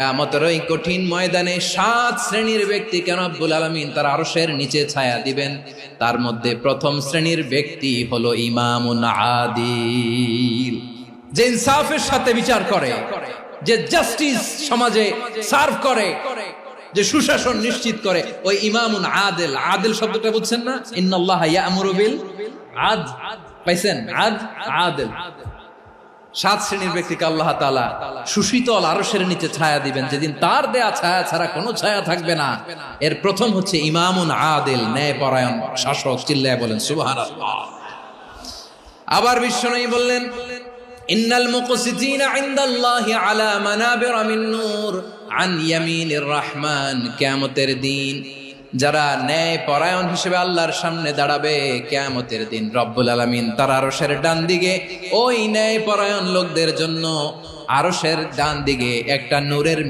কিয়ামতের ওই কঠিন ময়দানে 7 শ্রেণীর ব্যক্তিকে রব্বুল আলামিন তার আরশের নিচে ছায়া দিবেন। তার মধ্যে প্রথম শ্রেণীর ব্যক্তি হলো ইমামুন আদিল, যে ইনসাফের সাথে বিচার করে, যে জাস্টিস সমাজে সার্ভ করে, যে সুশাসন নিশ্চিত করে, ওই ইমামুন আদিল। আদিল শব্দটা বুঝছেন না? ইন্নাল্লাহা ইয়া'মুরু বিল আদল, পাইছেন? আদিল। 7 শ্রেণীর ব্যক্তিকে আল্লাহ তাআলা সুশীতল আরশের নিচে ছায়া দিবেন, যেদিন তার দেয়া ছায়া ছাড়া কোনো ছায়া থাকবে না। এর প্রথম হচ্ছে ইমামুন আদিল, ন্যায়পরায়ণ শাসক। চিল্লায় বলেন সুবহানাল্লাহ। আবার বিশ্বনবী বললেন, ইন্নাল মুকসিতিনা ইনদাল্লাহি আলা মানাবিরা মিন নূর আন ইয়ামিনির রহমান। কিয়ামতের দিন যারা ন্যায় পরায়ণ হিসেবে আল্লাহর সামনে দাঁড়াবে, কিয়ামতের দিন রব্বুল আলামিন তার আরশের ডান দিকে ওই ন্যায় পরায়ণ লোকদের জন্য আরশের ডান দিকে একটা নূরের